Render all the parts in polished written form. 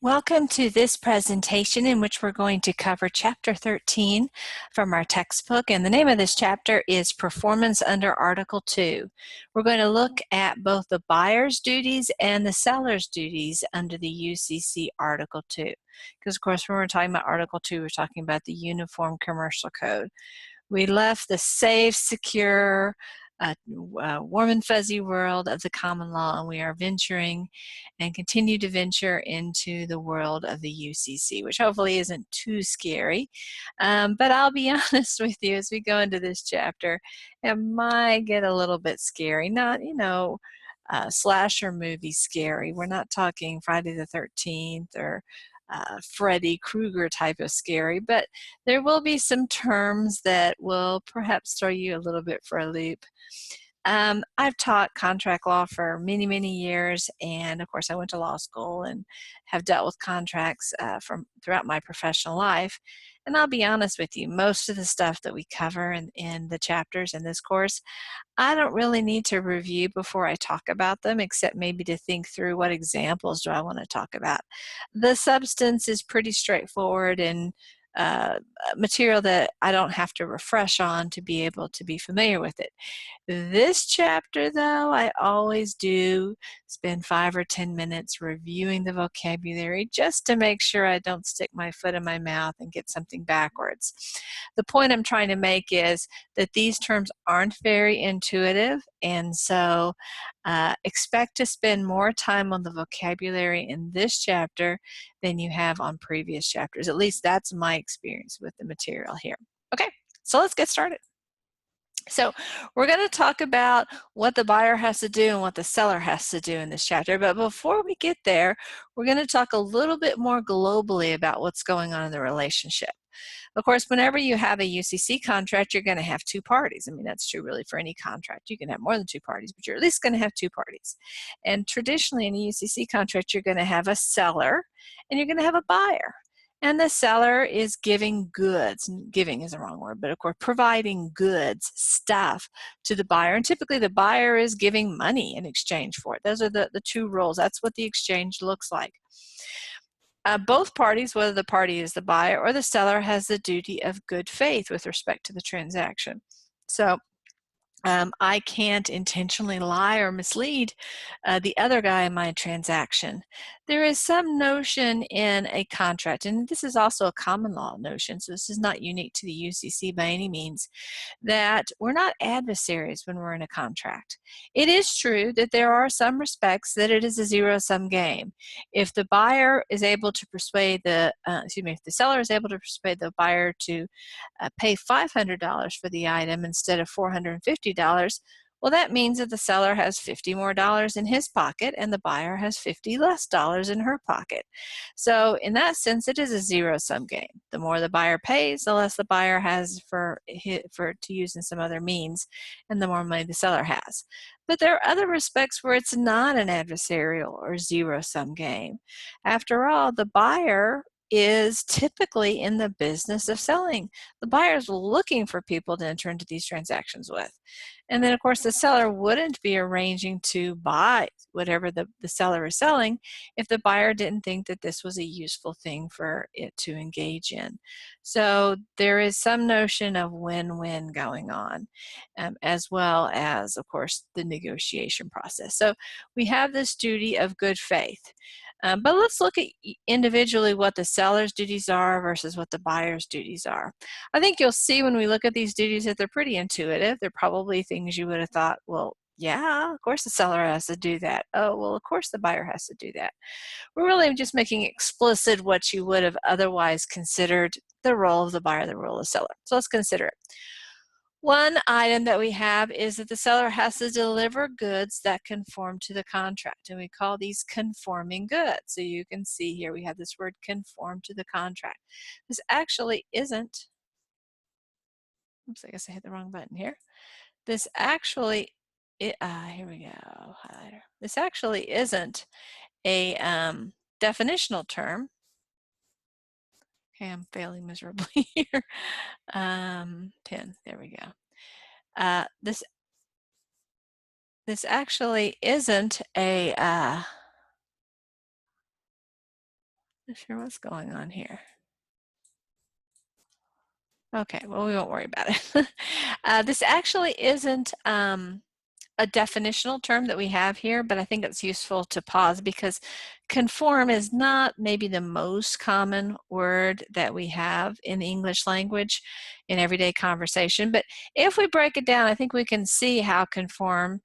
Welcome to this presentation in which we're going to cover Chapter 13 from our textbook, and the name of this chapter is Performance under Article 2. We're going to look at both the buyer's duties and the seller's duties under the UCC Article 2. Because of course when we're talking about Article 2, we're talking about the Uniform Commercial Code. We left the safe, secure, warm and fuzzy world of the common law, and we are venturing and continue to venture into the world of the UCC, which hopefully isn't too scary. But I'll be honest with you, as we go into this chapter, it might get a little bit scary. Not, slasher movie scary. We're not talking Friday the 13th or Freddy Krueger type of scary, but there will be some terms that will perhaps throw you a little bit for a loop. I've taught contract law for many, many years, and of course I went to law school and have dealt with contracts from throughout my professional life. And I'll be honest with you, most of the stuff that we cover in the chapters in this course, I don't really need to review before I talk about them, except maybe to think through what examples do I want to talk about. The substance is pretty straightforward and material that I don't have to refresh on to be able to be familiar with it. This chapter, though, I always do spend 5 or 10 minutes reviewing the vocabulary just to make sure I don't stick my foot in my mouth and get something backwards. The point I'm trying to make is that these terms aren't very intuitive, and so expect to spend more time on the vocabulary in this chapter than you have on previous chapters. At least that's my experience with the material here. Okay, so let's get started. So we're going to talk about what the buyer has to do and what the seller has to do in this chapter. But before we get there, we're going to talk a little bit more globally about what's going on in the relationship. Of course, whenever you have a UCC contract, you're going to have two parties. I mean, that's true really for any contract. You can have more than two parties, but you're at least going to have two parties. And traditionally in a UCC contract, you're going to have a seller and you're going to have a buyer. And the seller is giving goods. Giving is the wrong word, but of course providing goods, stuff to the buyer. And typically the buyer is giving money in exchange for it. Those are the two roles. That's what the exchange looks like. Both parties, whether the party is the buyer or the seller, has the duty of good faith with respect to the transaction. So I can't intentionally lie or mislead the other guy in my transaction. There is some notion in a contract, and this is also a common law notion, so this is not unique to the UCC by any means, that we're not adversaries when we're in a contract. It is true that there are some respects that it is a zero-sum game. If the buyer is able to persuade if the seller is able to persuade the buyer to pay $500 for the item instead of $450, well, that means that the seller has $50 more in his pocket and the buyer has $50 less in her pocket. So in that sense, it is a zero-sum game. The more the buyer pays, the less the buyer has to use in some other means, and the more money the seller has. But there are other respects where it's not an adversarial or zero-sum game. After all, the buyer is typically in the business of selling. The buyer is looking for people to enter into these transactions with. And then, of course, the seller wouldn't be arranging to buy whatever the seller is selling if the buyer didn't think that this was a useful thing for it to engage in. So there is some notion of win-win going on, as well as, of course, the negotiation process. So we have this duty of good faith. But let's look at individually what the seller's duties are versus what the buyer's duties are. I think you'll see when we look at these duties that they're pretty intuitive. They're probably things you would have thought, well, yeah, of course the seller has to do that. Oh, well, of course the buyer has to do that. We're really just making explicit what you would have otherwise considered the role of the buyer, the role of the seller. So let's consider it. One item that we have is that the seller has to deliver goods that conform to the contract, and we call these conforming goods. So you can see here we have this word conform to the contract. This actually isn't, oops, I guess I hit the wrong button here. This actually, here we go, highlighter. This actually isn't a definitional term. Okay, I'm failing miserably here. Pen, there we go. This actually isn't a Not sure what's going on here. Okay, well, we won't worry about it. This actually isn't a definitional term that we have here, but I think it's useful to pause because conform is not maybe the most common word that we have in the English language in everyday conversation. But if we break it down, I think we can see how conform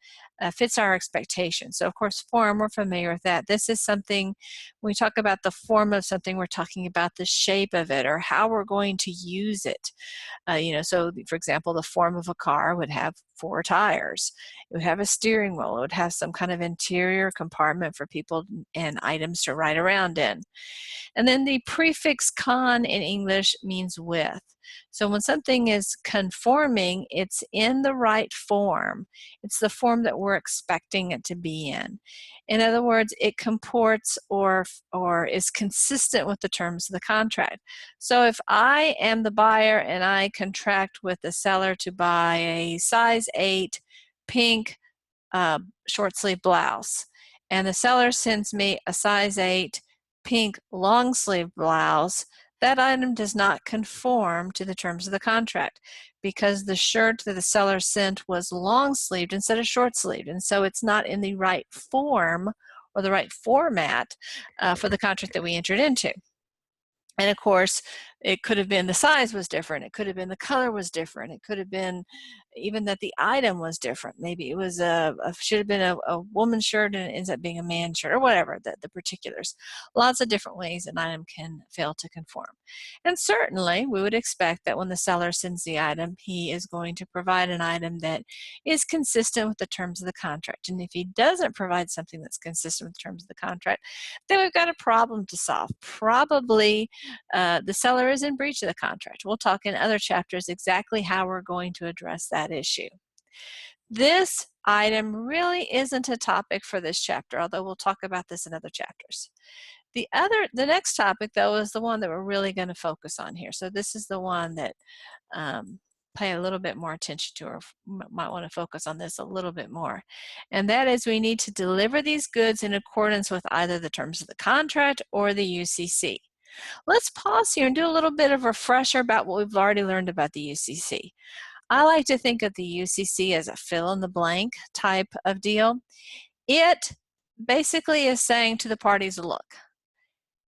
fits our expectations. So of course, form, we're familiar with that. This is something, when we talk about the form of something, we're talking about the shape of it or how we're going to use it. So for example, the form of a car would have 4 tires. It would have a steering wheel. It would have some kind of interior compartment for people and items to ride around in. And then the prefix con in English means with. So when something is conforming, it's in the right form. It's the form that we're expecting it to be in. In other words, it comports or is consistent with the terms of the contract. So if I am the buyer and I contract with the seller to buy a size 8 pink short sleeve blouse, and the seller sends me a size 8 pink long sleeve blouse, that item does not conform to the terms of the contract because the shirt that the seller sent was long sleeved instead of short sleeved, and so it's not in the right form or the right format for the contract that we entered into. And of course, it could have been the size was different. It could have been the color was different. It could have been even that the item was different. Maybe it was should have been a woman's shirt and it ends up being a man's shirt or whatever, the particulars. Lots of different ways an item can fail to conform. And certainly we would expect that when the seller sends the item, he is going to provide an item that is consistent with the terms of the contract. And if he doesn't provide something that's consistent with the terms of the contract, then we've got a problem to solve. Probably the seller is in breach of the contract. We'll talk in other chapters exactly how we're going to address that issue. This item really isn't a topic for this chapter, although we'll talk about this in other chapters. The next topic, though, is the one that we're really going to focus on here. So this is the one that pay a little bit more attention to, or might want to focus on this a little bit more. And that is, we need to deliver these goods in accordance with either the terms of the contract or the UCC. Let's pause here and do a little bit of a refresher about what we've already learned about the UCC. I like to think of the UCC as a fill-in-the-blank type of deal. It basically is saying to the parties, look,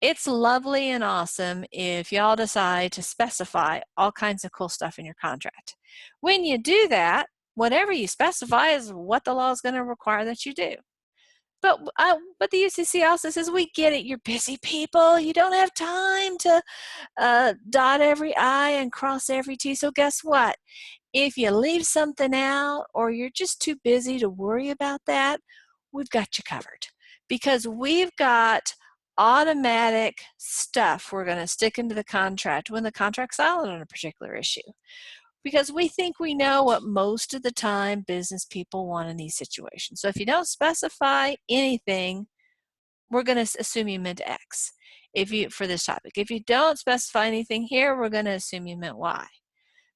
it's lovely and awesome if y'all decide to specify all kinds of cool stuff in your contract. When you do that, whatever you specify is what the law is going to require that you do. But the UCC also says, we get it, you're busy people. You don't have time to dot every I and cross every T. So guess what? If you leave something out or you're just too busy to worry about that, we've got you covered. Because we've got automatic stuff we're going to stick into the contract when the contract's silent on a particular issue. Because we think we know what most of the time business people want in these situations. So if you don't specify anything, we're going to assume you meant X for this topic. If you don't specify anything here, we're going to assume you meant Y.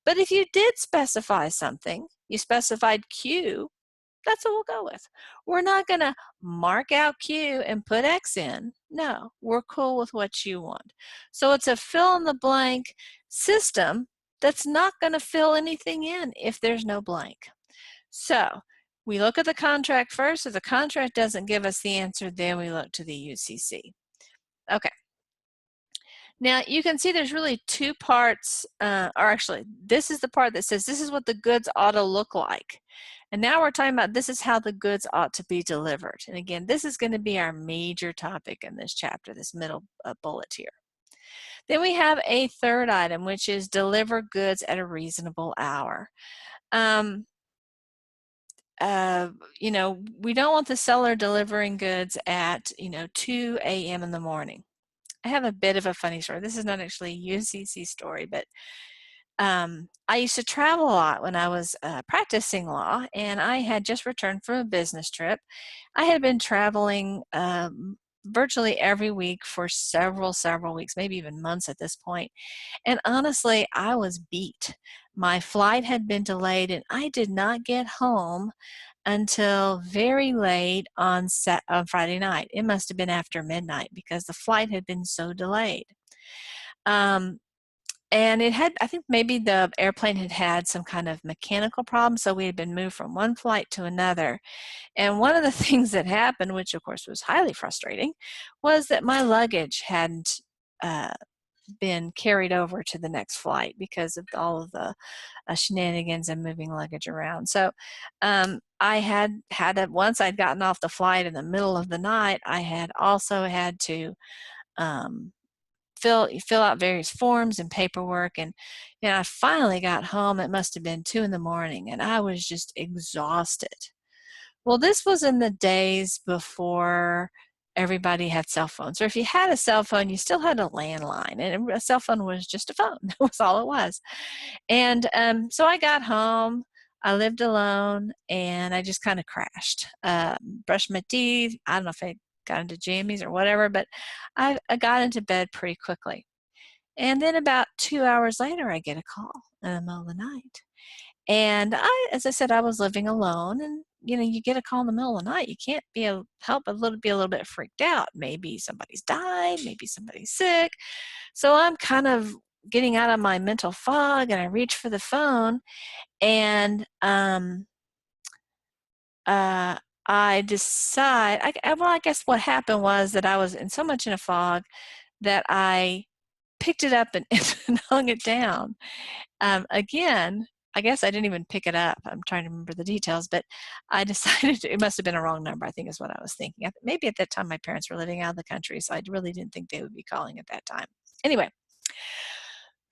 But if you did specify something, you specified Q, that's what we'll go with. We're not going to mark out Q and put X in. No, we're cool with what you want. So it's a fill-in-the-blank system that's not going to fill anything in if there's no blank. So we look at the contract first. If the contract doesn't give us the answer, then we look to the UCC. Okay. Now you can see there's really 2 parts, or actually this is the part that says this is what the goods ought to look like. And now we're talking about this is how the goods ought to be delivered. And again, this is going to be our major topic in this chapter, this middle bullet here. Then we have a third item, which is deliver goods at a reasonable hour. We don't want the seller delivering goods at 2 a.m. in the morning. I have a bit of a funny story. This is not actually a UCC story, but I used to travel a lot when I was practicing law, and I had just returned from a business trip. I had been traveling virtually every week for several weeks, maybe even months at this point. And honestly, I was beat. My flight had been delayed, and I did not get home until very late on Friday night. It must have been after midnight because the flight had been so delayed. And it had, I think maybe the airplane had had some kind of mechanical problem, so we had been moved from one flight to another. And one of the things that happened, which of course was highly frustrating, was that my luggage hadn't been carried over to the next flight because of all of the shenanigans and moving luggage around. So I had once I'd gotten off the flight in the middle of the night, I had also had to fill out various forms and paperwork, and I finally got home. It must have been 2 in the morning, and I was just exhausted. Well, this was in the days before everybody had cell phones, or if you had a cell phone, you still had a landline, and a cell phone was just a phone. That was all it was. And so I got home. I lived alone, and I just kind of crashed. Brushed my teeth. I don't know if I got into jammies or whatever, but I got into bed pretty quickly. And then about 2 hours later, I get a call in the middle of the night. And as I said, I was living alone, and you get a call in the middle of the night, you can't help but be a little bit freaked out. Maybe somebody's died, maybe somebody's sick. So I'm kind of getting out of my mental fog, and I reach for the phone, and I decide. I guess what happened was that I was in so much in a fog that I picked it up and, and hung it down. Again, I guess I didn't even pick it up. I'm trying to remember the details, but I decided it must have been a wrong number, I think is what I was thinking. Maybe at that time my parents were living out of the country, so I really didn't think they would be calling at that time. Anyway,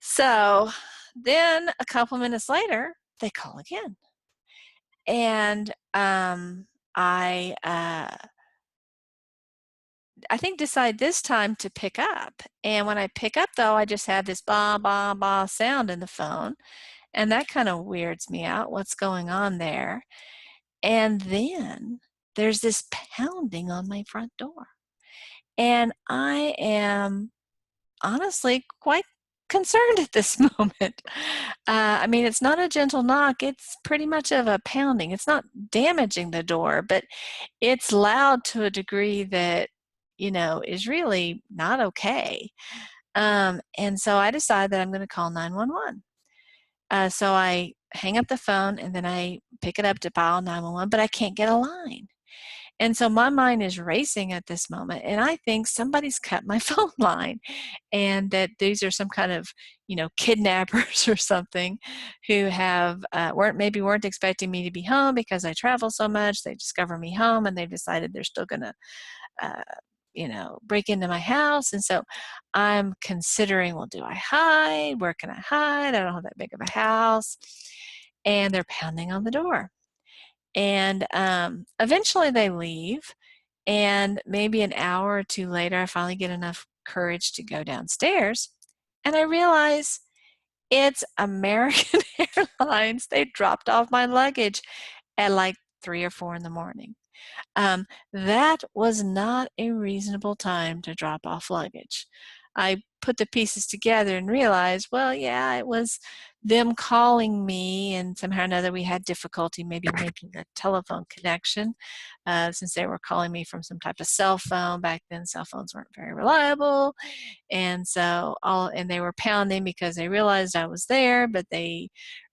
so then a couple minutes later, they call again. And I think decide this time to pick up. And when I pick up, though, I just have this ba ba ba sound in the phone, and that kind of weirds me out. What's going on there? And then there's this pounding on my front door, and I am honestly quite concerned at this moment. I mean, it's not a gentle knock, it's pretty much of a pounding. It's not damaging the door, but it's loud to a degree that is really not okay. And so I decide that I'm going to call 911. So I hang up the phone, and then I pick it up to dial 911, but I can't get a line. And so my mind is racing at this moment, and I think somebody's cut my phone line, and that these are some kind of, kidnappers or something who have weren't expecting me to be home because I travel so much. They discover me home, and they've decided they're still going to uh, break into my house. And so I'm considering, well, do I hide? Where can I hide? I don't have that big of a house. And they're pounding on the door. And eventually they leave. And maybe an hour or two later, I finally get enough courage to go downstairs. And I realize it's American Airlines. They dropped off my luggage at like 3 or 4 in the morning. That was not a reasonable time to drop off luggage. I put the pieces together and realized, well, yeah, it was them calling me, and somehow or another we had difficulty maybe making a telephone connection, since they were calling me from some type of cell phone. Back then, cell phones weren't very reliable, and and they were pounding because they realized I was there, but they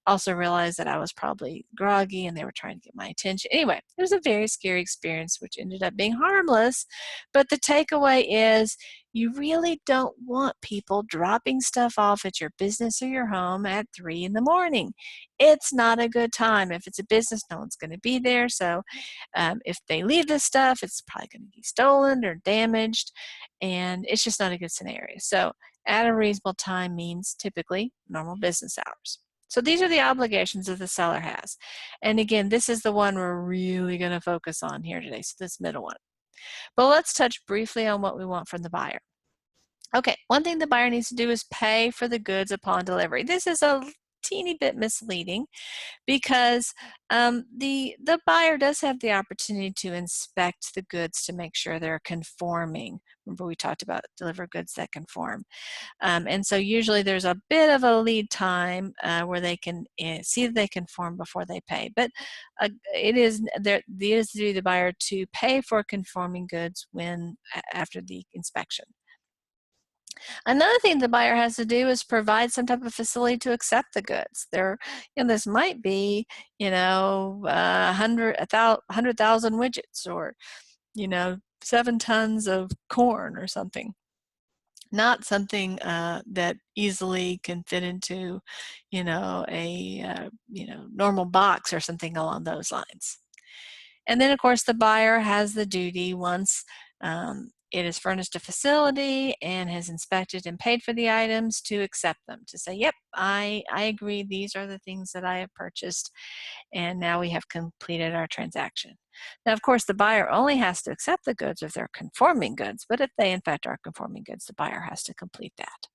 also realized that I was probably groggy, and they were trying to get my attention. Anyway, it was a very scary experience, which ended up being harmless. But the takeaway is you really don't want people dropping stuff off at your business or your home at 3 in the morning. It's not a good time. If it's a business, no one's going to be there. So if they leave this stuff, it's probably going to be stolen or damaged, and it's just not a good scenario. So at a reasonable time means typically normal business hours. So these are the obligations that the seller has. And again, this is the one we're really going to focus on here today, so this middle one. But let's touch briefly on what we want from the buyer. Okay, one thing the buyer needs to do is pay for the goods upon delivery. This is a teeny bit misleading because the buyer does have the opportunity to inspect the goods to make sure they're conforming. Remember, we talked about deliver goods that conform. And so usually there's a bit of a lead time where they can see that they conform before they pay. But it is the duty of the buyer to pay for conforming goods after the inspection. Another thing the buyer has to do is provide some type of facility to accept the goods. This might be, 100,000 widgets, or 7 tons of corn or something. Not something that easily can fit into, a normal box or something along those lines. And then, of course, the buyer has the duty, once it has furnished a facility and has inspected and paid for the items, to accept them, to say, yep, I agree, these are the things that I have purchased, and now we have completed our transaction. Now, of course, the buyer only has to accept the goods if they're conforming goods, but if they in fact are conforming goods, the buyer has to complete that.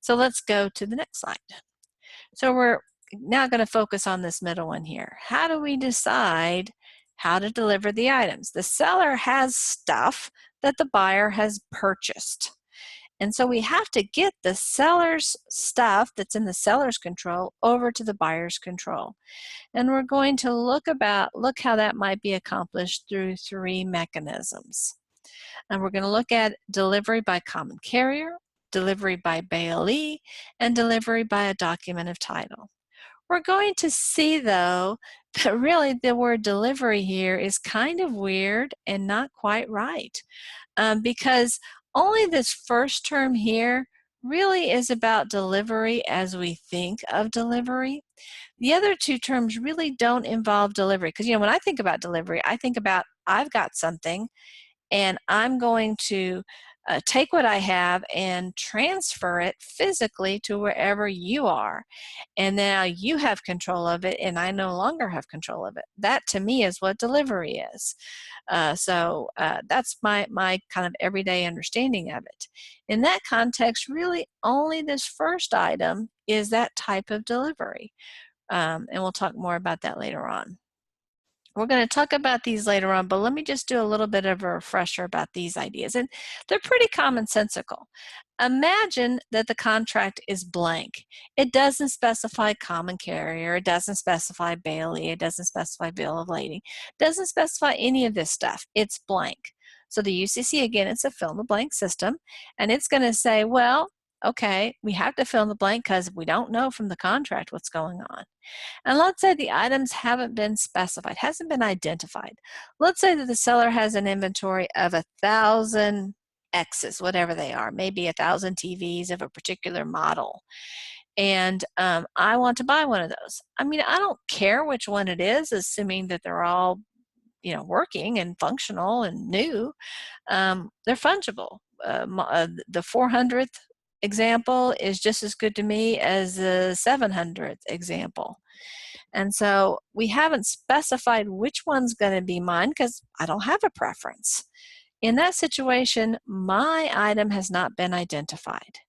So let's go to the next slide. So we're now going to focus on this middle one here. How do we decide how to deliver the items? The seller has stuff that the buyer has purchased. And so we have to get the seller's stuff that's in the seller's control over to the buyer's control. And we're going to look how that might be accomplished through 3 mechanisms. And we're going to look at delivery by common carrier, delivery by bailee, and delivery by a document of title. We're going to see, though, that really the word delivery here is kind of weird and not quite right, because only this first term here really is about delivery as we think of delivery. The other 2 terms really don't involve delivery, because when I think about delivery, I think about I've got something and I'm going to take what I have and transfer it physically to wherever you are. And now you have control of it and I no longer have control of it. That to me is what delivery is. So that's my kind of everyday understanding of it. In that context, really only this first item is that type of delivery. And we'll talk more about that later on. We're going to talk about these later on, but let me just do a little bit of a refresher about these ideas. And they're pretty commonsensical. Imagine that the contract is blank. It doesn't specify common carrier, it doesn't specify bailee, it doesn't specify bill of lading, it doesn't specify any of this stuff. It's blank. So the UCC, again, it's a fill in the blank system, and it's going to say, well, okay, we have to fill in the blank because we don't know from the contract what's going on. And let's say the items haven't been specified, hasn't been identified. Let's say that the seller has an inventory of 1,000 X's, whatever they are, maybe 1,000 TVs of a particular model. And I want to buy one of those. I mean, I don't care which one it is, assuming that they're all, working and functional and new. They're fungible. The 400th example is just as good to me as the 700th example. And so we haven't specified which one's going to be mine because I don't have a preference. In that situation, my item has not been identified.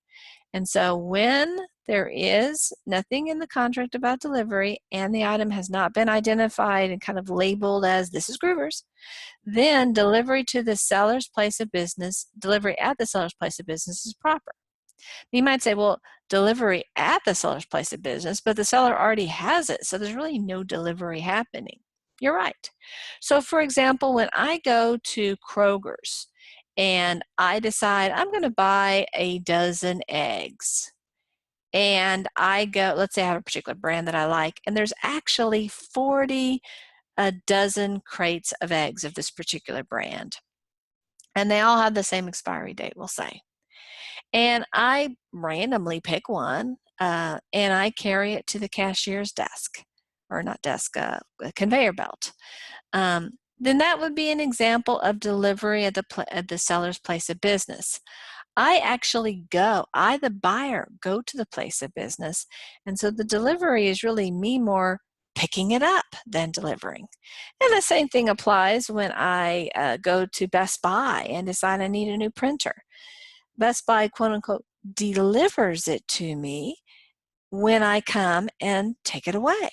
And so when there is nothing in the contract about delivery and the item has not been identified and kind of labeled as this is Groover's, then delivery to the seller's place of business, delivery at the seller's place of business is proper. You might say, well, delivery at the seller's place of business, but the seller already has it, so there's really no delivery happening. You're right. So for example, when I go to Kroger's and I decide I'm going to buy a dozen eggs, and I go, let's say I have a particular brand that I like, and there's actually 40 a dozen crates of eggs of this particular brand, and they all have the same expiry date, we'll say. And I randomly pick one and I carry it to the cashier's desk, or not desk, conveyor belt. Then that would be an example of delivery at the seller's place of business. I actually I, the buyer, go to the place of business. And so the delivery is really me more picking it up than delivering. And the same thing applies when I go to Best Buy and decide I need a new printer. Best Buy, quote unquote, delivers it to me when I come and take it away.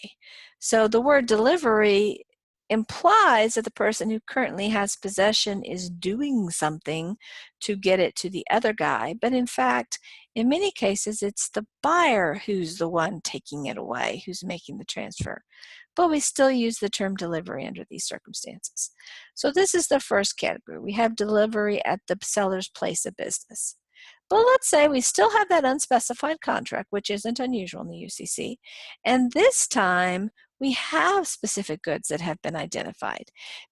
So the word delivery implies that the person who currently has possession is doing something to get it to the other guy, but in fact, in many cases, it's the buyer who's the one taking it away, who's making the transfer. But we still use the term delivery under these circumstances. So this is the first category. We have delivery at the seller's place of business. But let's say we still have that unspecified contract, which isn't unusual in the UCC, and this time we have specific goods that have been identified.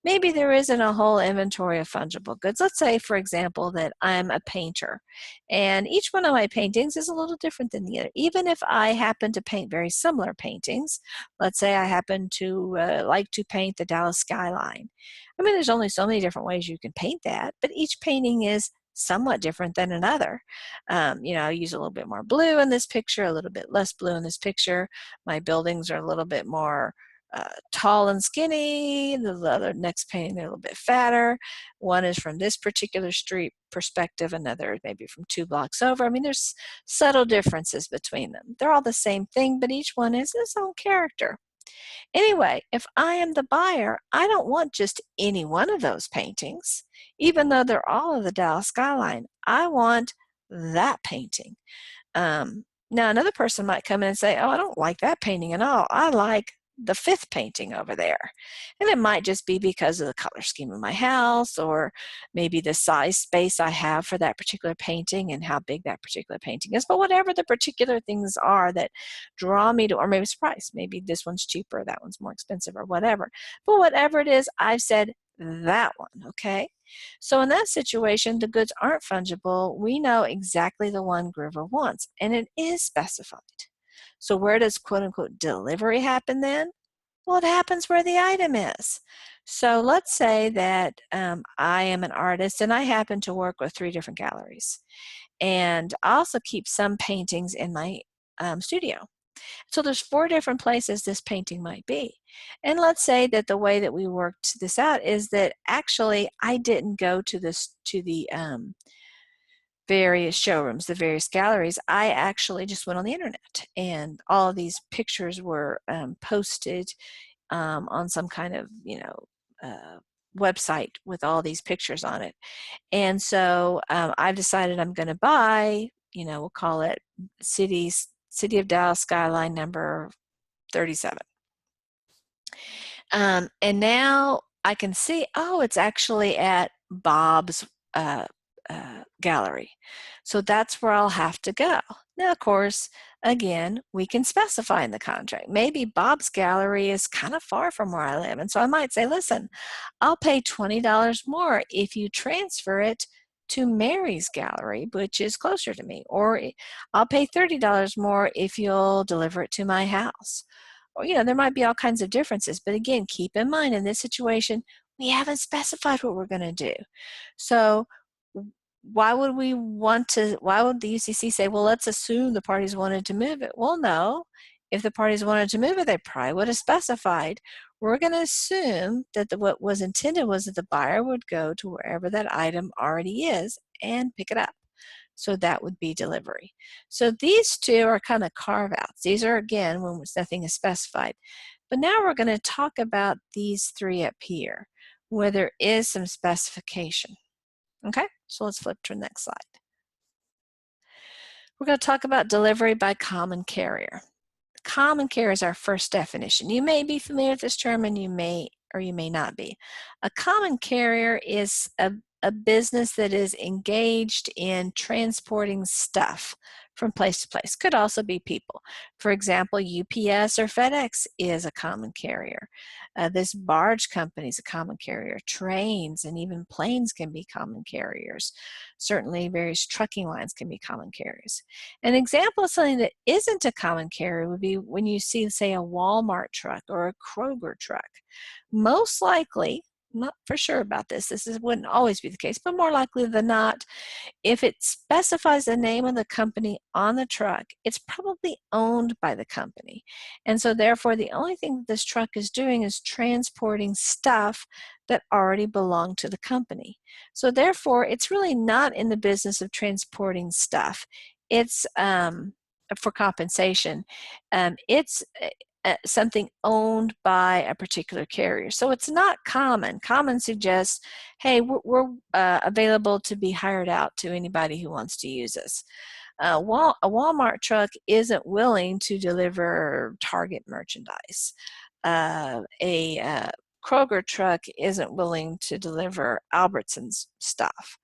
Maybe there isn't a whole inventory of fungible goods. Let's say, for example, that I'm a painter, and each one of my paintings is a little different than the other. Even if I happen to paint very similar paintings, let's say I happen to like to paint the Dallas skyline. I mean, there's only so many different ways you can paint that, but each painting is somewhat different than another. I use a little bit more blue in this picture, a little bit less blue in this picture. My buildings are a little bit more tall and skinny. The other next painting, they're a little bit fatter. One is from this particular street perspective, another maybe from 2 blocks over. I mean, there's subtle differences between them. They're all the same thing, but each one has its own character. Anyway, if I am the buyer, I don't want just any one of those paintings, even though they're all of the Dallas skyline. I want that painting. Now, another person might come in and say, oh, I don't like that painting at all. I like the 5th painting over there. And it might just be because of the color scheme of my house, or maybe the size space I have for that particular painting and how big that particular painting is. But whatever the particular things are that draw me to, or maybe it's price. Maybe this one's cheaper, that one's more expensive, or whatever. But whatever it is, I've said that one, okay? So in that situation, the goods aren't fungible. We know exactly the one Grover wants, and it is specified. So where does quote-unquote delivery happen then? Well, it happens where the item is. So let's say that I am an artist and I happen to work with 3 different galleries. And I also keep some paintings in my studio. So there's 4 different places this painting might be. And let's say that the way that we worked this out is that actually I didn't go to the various showrooms, the various galleries. I actually just went on the internet, and all of these pictures were posted on some kind of website with all these pictures on it. And so I've decided I'm going to buy, we'll call it City of Dallas skyline number 37. And now I can see, oh, it's actually at Bob's gallery. So that's where I'll have to go. Now, of course, again, we can specify in the contract. Maybe Bob's gallery is kind of far from where I live. And so I might say, listen, I'll pay $20 more if you transfer it to Mary's gallery, which is closer to me. Or I'll pay $30 more if you'll deliver it to my house. Or, there might be all kinds of differences. But again, keep in mind in this situation, we haven't specified what we're going to do. So why would the UCC say, well, let's assume the parties wanted to move it? Well, no. If the parties wanted to move it, they probably would have specified. We're going to assume that what was intended was that the buyer would go to wherever that item already is and pick it up. So that would be delivery. So these 2 are kind of carve-outs. These are, again, when nothing is specified. But now we're going to talk about these 3 up here, where there is some specification. Okay, so let's flip to the next slide. We're going to talk about delivery by common carrier. Common carrier is our first definition. You may be familiar with this term, and you may or you may not be. A common carrier is a business that is engaged in transporting stuff from place to place. Could also be people. For example, UPS or FedEx is a common carrier. This barge company is a common carrier. Trains and even planes can be common carriers. Certainly various trucking lines can be common carriers. An example of something that isn't a common carrier would be when you see, say, a Walmart truck or a Kroger truck. Most likely, I'm not for sure about this, wouldn't always be the case, but more likely than not, if it specifies the name of the company on the truck, it's probably owned by the company. And so therefore, the only thing that this truck is doing is transporting stuff that already belonged to the company. So therefore, it's really not in the business of transporting stuff. It's for compensation, it's something owned by a particular carrier. So it's not common. Common suggests, hey, we're available to be hired out to anybody who wants to use us. A Walmart truck isn't willing to deliver Target merchandise. A Kroger truck isn't willing to deliver Albertsons stuff.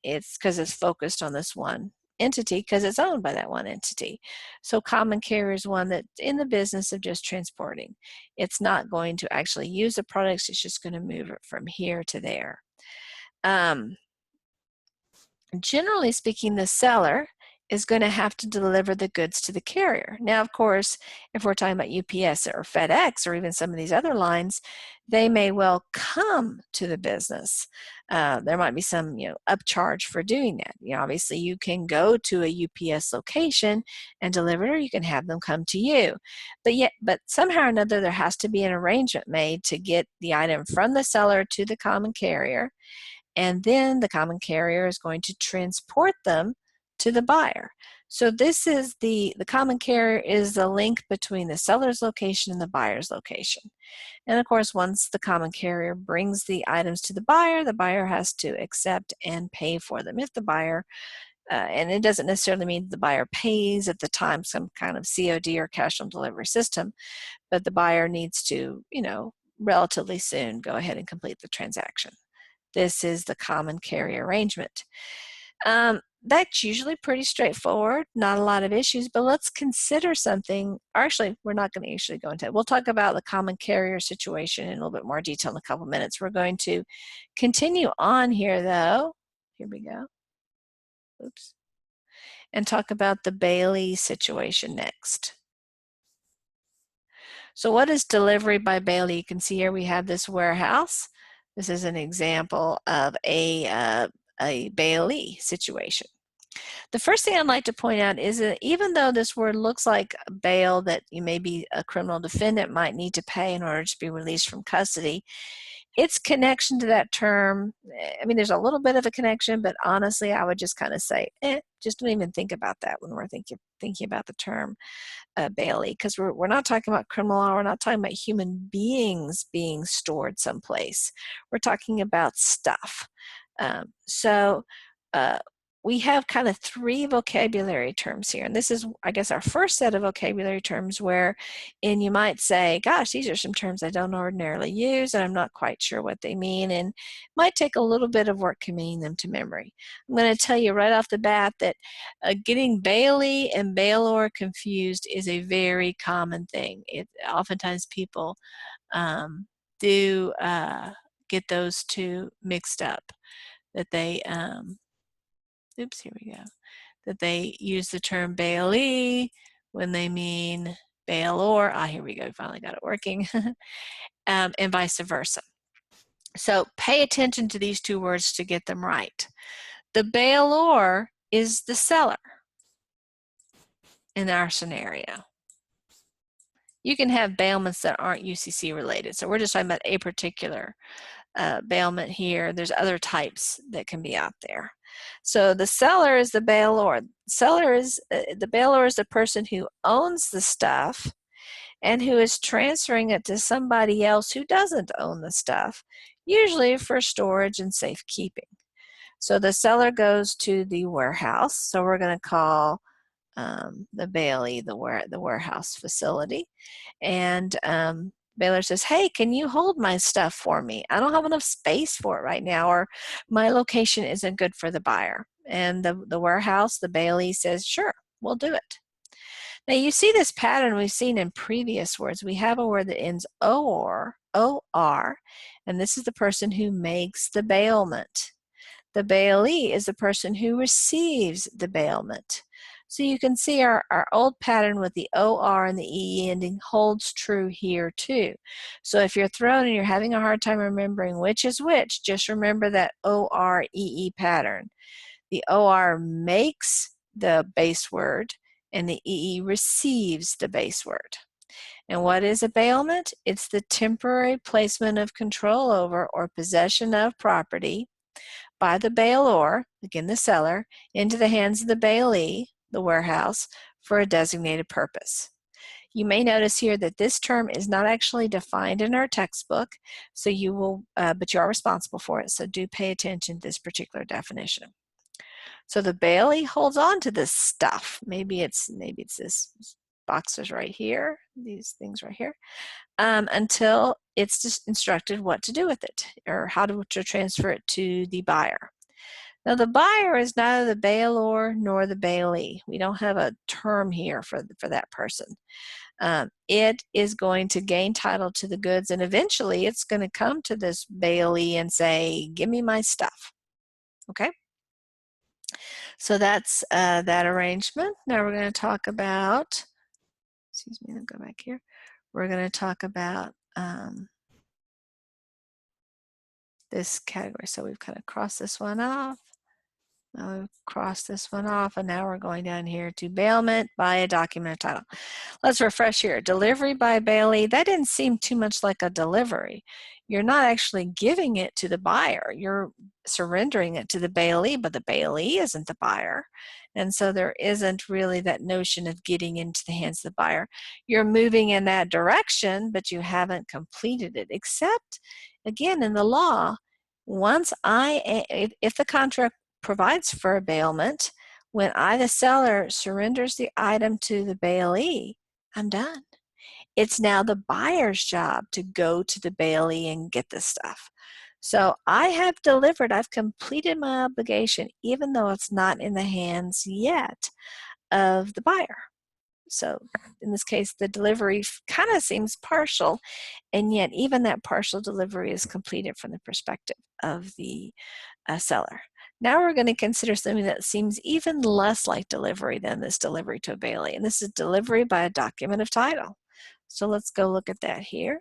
It's because it's focused on this one entity because it's owned by that one entity. So common carrier is one that's in the business of just transporting. It's not going to actually use the products, it's just going to move it from here to there. Generally speaking, the seller is going to have to deliver the goods to the carrier. Now, of course, if we're talking about UPS or FedEx or even some of these other lines, they may well come to the business. There might be some, upcharge for doing that. Obviously, you can go to a UPS location and deliver it, or you can have them come to you. But somehow or another, there has to be an arrangement made to get the item from the seller to the common carrier, and then the common carrier is going to transport them to the buyer. So this is the common carrier is the link between the seller's location and the buyer's location. And of course, once the common carrier brings the items to the buyer has to accept and pay for them. If the buyer, and it doesn't necessarily mean the buyer pays at the time some kind of COD or cash on delivery system, but the buyer needs to, relatively soon go ahead and complete the transaction. This is the common carrier arrangement. That's usually pretty straightforward, not a lot of issues, but let's consider something. Actually, we're not going to usually go into it. We'll talk about the common carrier situation in a little bit more detail in a couple minutes. We're going to continue on here, though. Here we go. Oops. And talk about the Bailey situation next. So what is delivery by Bailey? You can see here we have this warehouse. This is an example of a Bailey situation. The first thing I'd like to point out is that even though this word looks like bail, that you may be a criminal defendant might need to pay in order to be released from custody, its connection to that term, there's a little bit of a connection, but honestly, I would just kind of say, just don't even think about that when we're thinking about the term Bailey, because we're not talking about criminal law, we're not talking about human beings being stored someplace. We're talking about stuff. We have kind of three vocabulary terms here, and this is, I guess, our first set of vocabulary terms and you might say, gosh, these are some terms I don't ordinarily use, and I'm not quite sure what they mean, and it might take a little bit of work committing them to memory. I'm going to tell you right off the bat that getting Bailey and bailor confused is a very common thing. Oftentimes people do get those two mixed up, that they that they use the term bailee when they mean bailor. Here we go, finally got it working. And vice versa. So pay attention to these two words to get them right. The bailor is the seller in our scenario. You can have bailments that aren't UCC related. So we're just talking about a particular bailment here. There's other types that can be out there. So the seller is the bailor. The bailor is the person who owns the stuff and who is transferring it to somebody else who doesn't own the stuff, usually for storage and safekeeping. So the seller goes to the warehouse. So we're going to call the Bailey the warehouse facility, and bailor says, hey, can you hold my stuff for me? I don't have enough space for it right now, or my location isn't good for the buyer. And the warehouse, the Bailey, says, sure, we'll do it. Now you see this pattern we've seen in previous words. We have a word that ends or, and this is the person who makes the bailment. The bailee is the person who receives the bailment. So you can see our old pattern with the OR and the EE ending holds true here too. So if you're thrown and you're having a hard time remembering which is which, just remember that OR-EE pattern. The OR makes the base word and the EE receives the base word. And what is a bailment? It's the temporary placement of control over or possession of property by the bailor, again the seller, into the hands of the bailee, the warehouse, for a designated purpose. You may notice here that this term is not actually defined in our textbook, so you will, but you are responsible for it, so do pay attention to this particular definition. So the bailee holds on to this stuff. Maybe it's this boxes right here, these things right here, until it's just instructed what to do with it or how to transfer it to the buyer. Now the buyer is neither the bailor nor the bailee. We don't have a term here for that person. It is going to gain title to the goods, and eventually it's going to come to this bailee and say, give me my stuff. Okay? So that's that arrangement. Now we're going to talk about, excuse me, let me go back here. We're going to talk about this category. So we've kind of crossed this one off. Now we've crossed this one off, and now we're going down here to bailment by a document title. Let's refresh here. Delivery by bailee, that didn't seem too much like a delivery. You're not actually giving it to the buyer. You're surrendering it to the bailee, but the bailee isn't the buyer. And so there isn't really that notion of getting into the hands of the buyer. You're moving in that direction, but you haven't completed it, except, again, in the law, once if the contract provides for a bailment, when I, the seller, surrenders the item to the bailee, I'm done. It's now the buyer's job to go to the bailee and get this stuff. So I have delivered, I've completed my obligation, even though it's not in the hands yet of the buyer. So in this case, the delivery kind of seems partial, and yet even that partial delivery is completed from the perspective of the seller. Now we're going to consider something that seems even less like delivery than this delivery to a bailee, and this is delivery by a document of title. So let's go look at that here.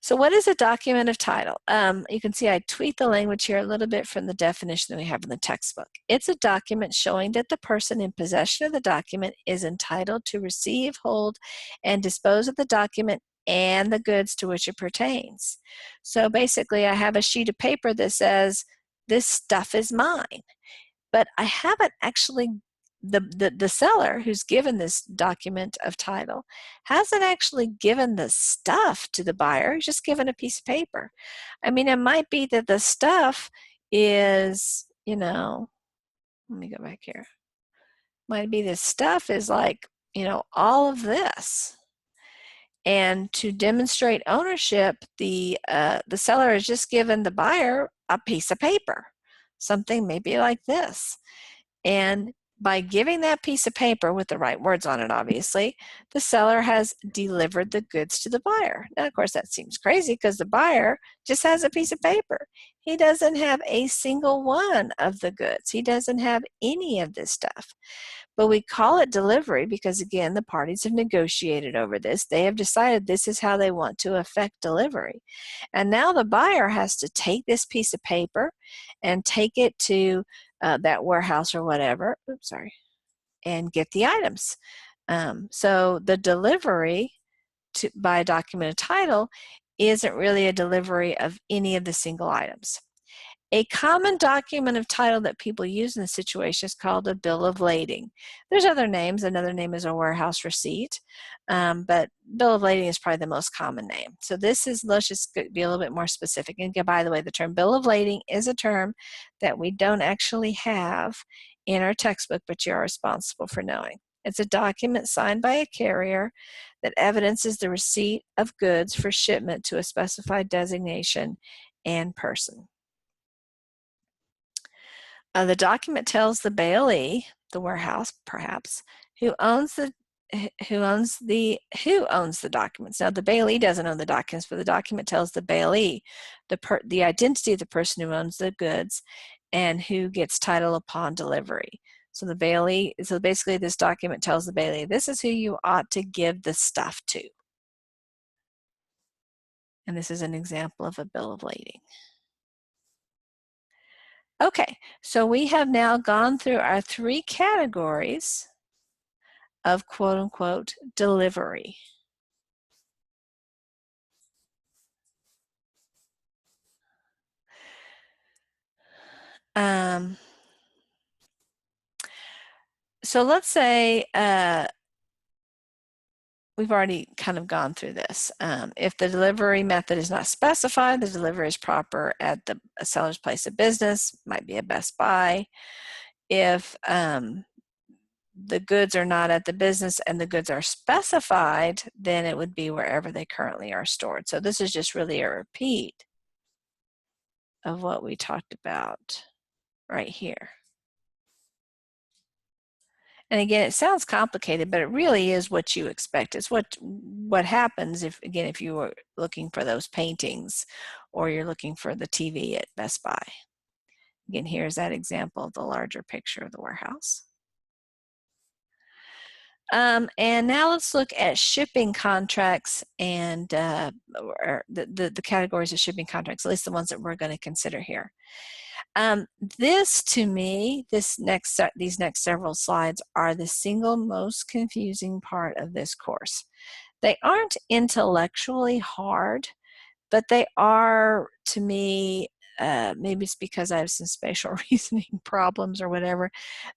So what is a document of title? You can see I tweaked the language here a little bit from the definition that we have in the textbook. It's a document showing that the person in possession of the document is entitled to receive, hold, and dispose of the document and the goods to which it pertains. So basically I have a sheet of paper that says, this stuff is mine, but I haven't actually, the seller who's given this document of title hasn't actually given the stuff to the buyer, he's just given a piece of paper. I mean, it might be that the stuff is, you know, let me go back here. Might be the stuff is like, you know, all of this. And to demonstrate ownership, the seller has just given the buyer a piece of paper, something maybe like this. And by giving that piece of paper with the right words on it, obviously, the seller has delivered the goods to the buyer. Now, of course, that seems crazy because the buyer just has a piece of paper. He doesn't have a single one of the goods. He doesn't have any of this stuff. But we call it delivery because, again, the parties have negotiated over this. They have decided this is how they want to effect delivery. And now the buyer has to take this piece of paper and take it to that warehouse or whatever, oops, sorry, and get the items. So the delivery by a document of title isn't really a delivery of any of the single items. A common document of title that people use in this situation is called a bill of lading. There's other names. Another name is a warehouse receipt, but bill of lading is probably the most common name. So this is, let's just be a little bit more specific. And by the way, the term bill of lading is a term that we don't actually have in our textbook, but you are responsible for knowing. It's a document signed by a carrier that evidences the receipt of goods for shipment to a specified designation and person. The document tells the bailee, the warehouse perhaps, who owns the documents. Now the bailee doesn't own the documents, but the document tells the bailee the identity of the person who owns the goods and who gets title upon delivery. So the bailee, so basically this document tells the bailee, this is who you ought to give the stuff to. And this is an example of a bill of lading. Okay, so we have now gone through our 3 categories of quote-unquote delivery. So let's say we've already kind of gone through this. If the delivery method is not specified, the delivery is proper at the seller's place of business, might be a Best Buy. If the goods are not at the business and the goods are specified, then it would be wherever they currently are stored. So this is just really a repeat of what we talked about right here. And again, it sounds complicated, but it really is what you expect. It's what happens if, again, if you were looking for those paintings or you're looking for the TV at Best Buy. Again, here's that example of the larger picture of the warehouse. And now let's look at shipping contracts and the categories of shipping contracts, at least the ones that we're going to consider here. This, to me, these next several slides are the single most confusing part of this course. They aren't intellectually hard, but they are, to me, maybe it's because I have some spatial reasoning problems or whatever,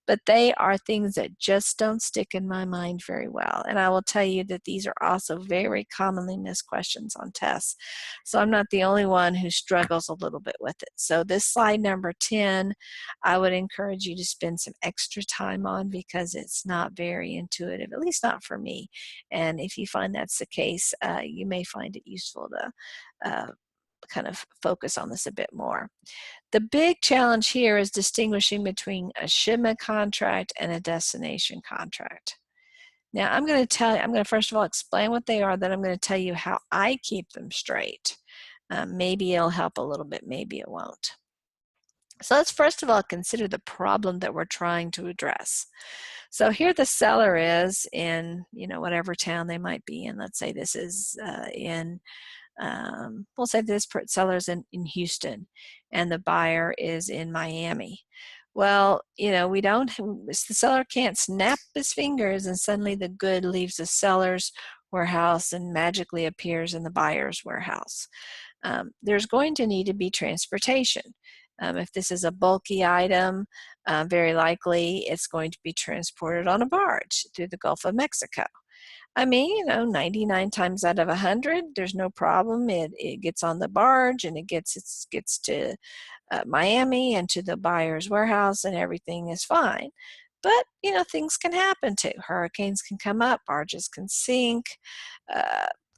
but they are things that just don't stick in my mind very well. And I will tell you that these are also very commonly missed questions on tests. So I'm not the only one who struggles a little bit with it. So this slide number 10, I would encourage you to spend some extra time on because it's not very intuitive, at least not for me. And if you find that's the case, you may find it useful to kind of focus on this a bit more. The big challenge here is distinguishing between a shipment contract and a destination contract. Now I'm going to first of all explain what they are, then I'm going to tell you how I keep them straight. Maybe it'll help a little bit, maybe it won't. So let's first of all consider the problem that we're trying to address. So here the seller is in, whatever town they might be in. Let's say this is we'll say this seller's in Houston and the buyer is in Miami. Well, the seller can't snap his fingers and suddenly the good leaves the seller's warehouse and magically appears in the buyer's warehouse. There's going to need to be transportation. If this is a bulky item, very likely it's going to be transported on a barge through the Gulf of Mexico. I mean, 99 times out of 100, there's no problem. It gets on the barge and it gets to Miami and to the buyer's warehouse and everything is fine. But, things can happen too. Hurricanes can come up, barges can sink.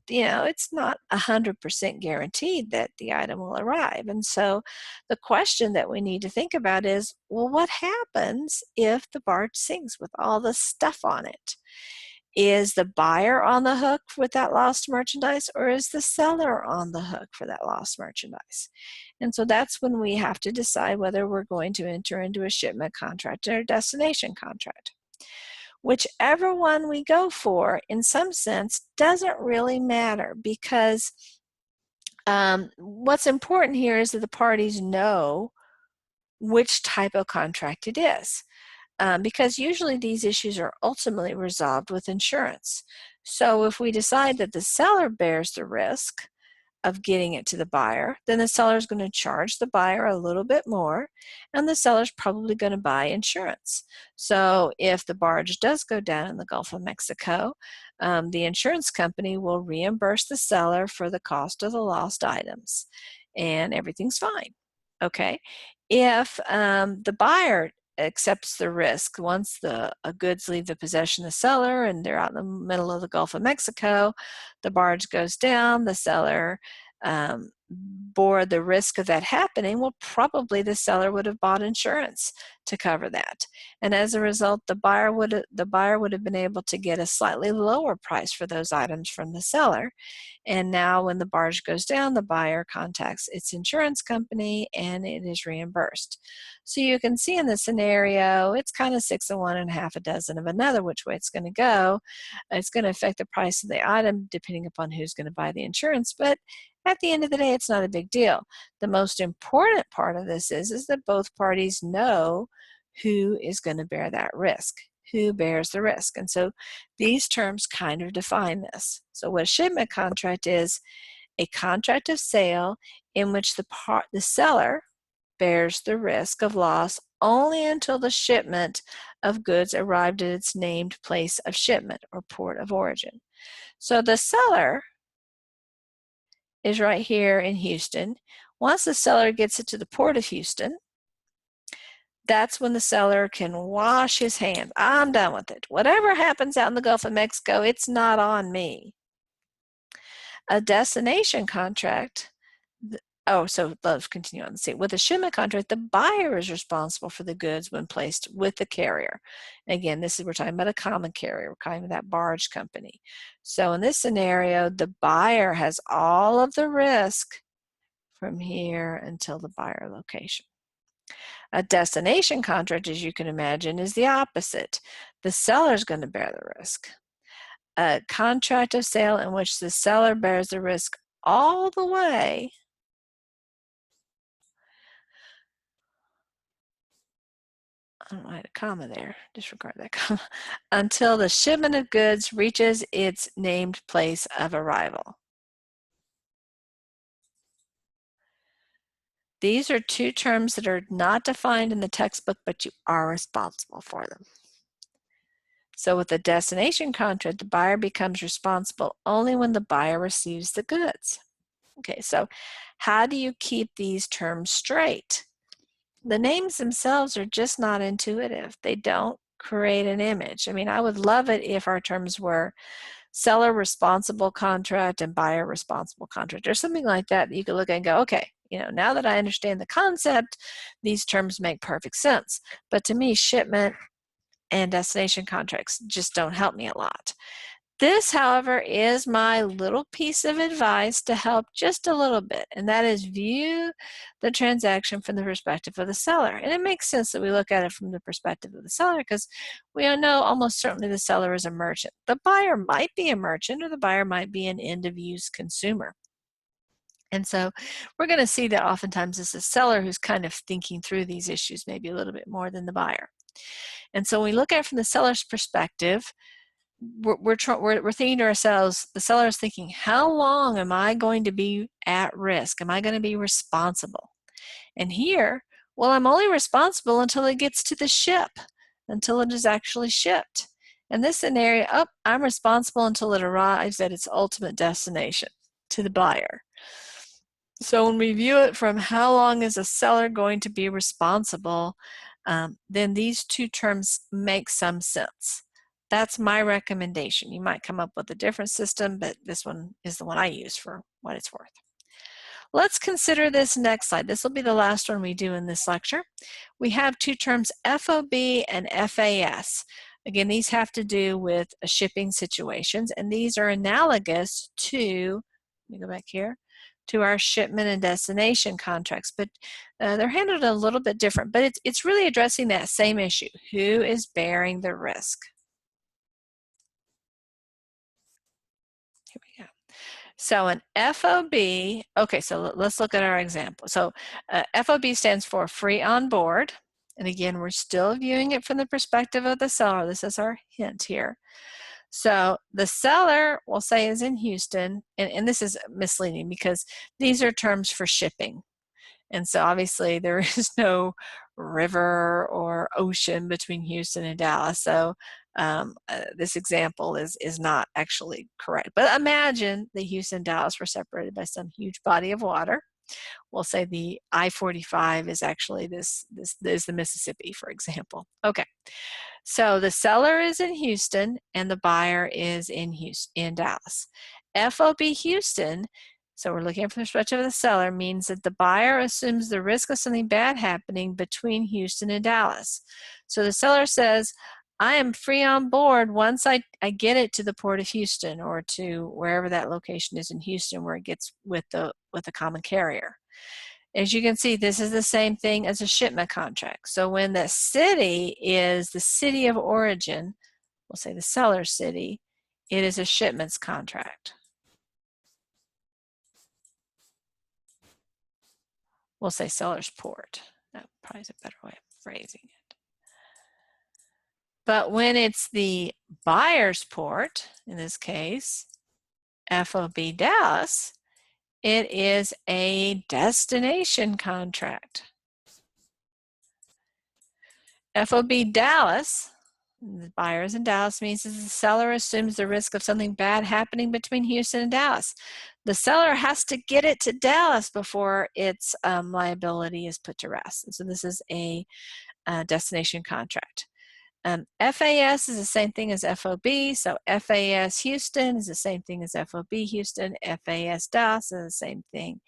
It's not 100% guaranteed that the item will arrive. And so the question that we need to think about is, well, what happens if the barge sinks with all the stuff on it? Is the buyer on the hook with that lost merchandise, or is the seller on the hook for that lost merchandise? And so that's when we have to decide whether we're going to enter into a shipment contract or a destination contract. Whichever one we go for, in some sense, doesn't really matter because what's important here is that the parties know which type of contract it is. Because usually these issues are ultimately resolved with insurance. So if we decide that the seller bears the risk of getting it to the buyer, then the seller is going to charge the buyer a little bit more, and the seller is probably going to buy insurance. So if the barge does go down in the Gulf of Mexico, the insurance company will reimburse the seller for the cost of the lost items, and everything's fine. Okay, if the buyer accepts the risk. Once the goods leave the possession of the seller and they're out in the middle of the Gulf of Mexico, the barge goes down, the seller bore the risk of that happening. Well, probably the seller would have bought insurance to cover that. And as a result, the buyer would have been able to get a slightly lower price for those items from the seller. And now when the barge goes down, the buyer contacts its insurance company and it is reimbursed. So you can see in the scenario, it's kind of 6 of one and half a dozen of another which way it's going to go. It's going to affect the price of the item depending upon who's going to buy the insurance, but at the end of the day, it's not a big deal. The most important part of this is that both parties know who is going to bear that risk, who bears the risk. And so these terms kind of define this. So what a shipment contract is, a contract of sale in which the seller bears the risk of loss only until the shipment of goods arrived at its named place of shipment or port of origin. So the seller is right here in Houston. Once the seller gets it to the port of Houston, that's when the seller can wash his hands. I'm done with it. Whatever happens out in the Gulf of Mexico, it's not on me. A destination contract, so let's continue on. See, with a shipment contract, the buyer is responsible for the goods when placed with the carrier. Again, we're talking about a common carrier. We're talking about that barge company. So in this scenario, the buyer has all of the risk from here until the buyer location. A destination contract, as you can imagine, is the opposite. The seller is going to bear the risk. A contract of sale in which the seller bears the risk all the way I don't know, I had a comma there, disregard that comma, until the shipment of goods reaches its named place of arrival. These are two terms that are not defined in the textbook, but you are responsible for them. So with the destination contract, the buyer becomes responsible only when the buyer receives the goods. Okay, so how do you keep these terms straight? The names themselves are just not intuitive. They don't create an image. I mean, I would love it if our terms were seller responsible contract and buyer responsible contract or something like that you could look at and go, okay, now that I understand the concept, these terms make perfect sense. But to me, shipment and destination contracts just don't help me a lot. This, however, is my little piece of advice to help just a little bit, and that is view the transaction from the perspective of the seller. And it makes sense that we look at it from the perspective of the seller because we know almost certainly the seller is a merchant. The buyer might be a merchant or the buyer might be an end-of-use consumer. And so we're going to see that oftentimes it's the seller who's kind of thinking through these issues maybe a little bit more than the buyer. And so when we look at it from the seller's perspective, we're thinking to ourselves, the seller is thinking, how long am I going to be at risk? Am I going to be responsible? And here, well, I'm only responsible until it gets to the ship, until it is actually shipped. In this scenario, I'm responsible until it arrives at its ultimate destination, to the buyer. So when we view it from how long is a seller going to be responsible, then these two terms make some sense. That's my recommendation. You might come up with a different system, but this one is the one I use for what it's worth. Let's consider this next slide. This will be the last one we do in this lecture. We have two terms, FOB and FAS. Again, these have to do with shipping situations, and these are analogous to, let me go back here, to our shipment and destination contracts, but they're handled a little bit different, but it's really addressing that same issue. Who is bearing the risk? Here we go. So an FOB, okay, so let's look at our example. So FOB stands for free on board. And again, we're still viewing it from the perspective of the seller. This is our hint here. So the seller, we'll say, is in Houston, and this is misleading because these are terms for shipping. And so obviously there is no river or ocean between Houston and Dallas. So this example is not actually correct. But imagine that Houston and Dallas were separated by some huge body of water. We'll say the I-45 is actually this is the Mississippi, for example. Okay. So the seller is in Houston and the buyer is in Dallas. FOB Houston, so we're looking from the perspective of the seller, means that the buyer assumes the risk of something bad happening between Houston and Dallas. So the seller says, I am free on board once I get it to the port of Houston or to wherever that location is in Houston where it gets with the common carrier. As you can see, this is the same thing as a shipment contract. So when the city is the city of origin, we'll say the seller's city, it is a shipments contract. We'll say seller's port. That probably is a better way of phrasing it. But when it's the buyer's port, in this case, FOB Dallas, it is a destination contract. FOB Dallas, the buyers in Dallas, means that the seller assumes the risk of something bad happening between Houston and Dallas. The seller has to get it to Dallas before its liability is put to rest. And so this is a destination contract. FAS is the same thing as FOB, so FAS Houston is the same thing as FOB Houston. FAS Dallas is the same thing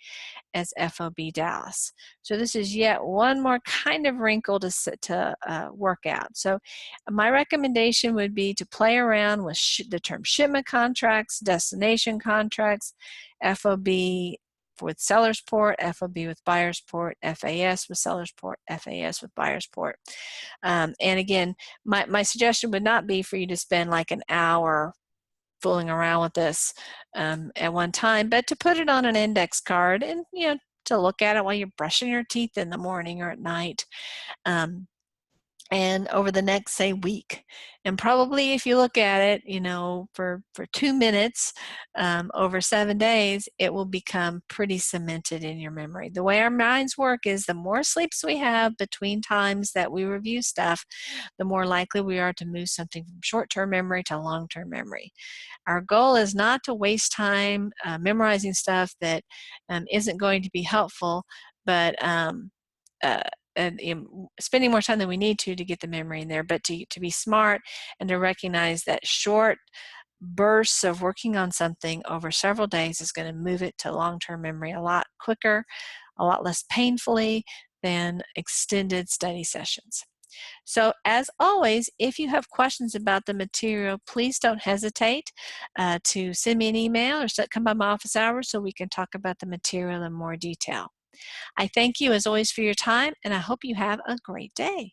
as FOB Dallas. So this is yet one more kind of wrinkle to work out. So my recommendation would be to play around with the term shipment contracts, destination contracts, FOB with seller's port, FOB with buyer's port, FAS with seller's port, FAS with buyer's port. And again, my suggestion would not be for you to spend like an hour fooling around with this at one time, but to put it on an index card and, to look at it while you're brushing your teeth in the morning or at night. And over the next, say, week. And probably if you look at it, for 2 minutes over 7 days, it will become pretty cemented in your memory. The way our minds work is the more sleeps we have between times that we review stuff, the more likely we are to move something from short-term memory to long-term memory. Our goal is not to waste time memorizing stuff that isn't going to be helpful, but spending more time than we need to get the memory in there, but to be smart and to recognize that short bursts of working on something over several days is going to move it to long-term memory a lot quicker, a lot less painfully than extended study sessions. So as always, if you have questions about the material, please don't hesitate to send me an email or come by my office hours so we can talk about the material in more detail. I thank you as always for your time, and I hope you have a great day.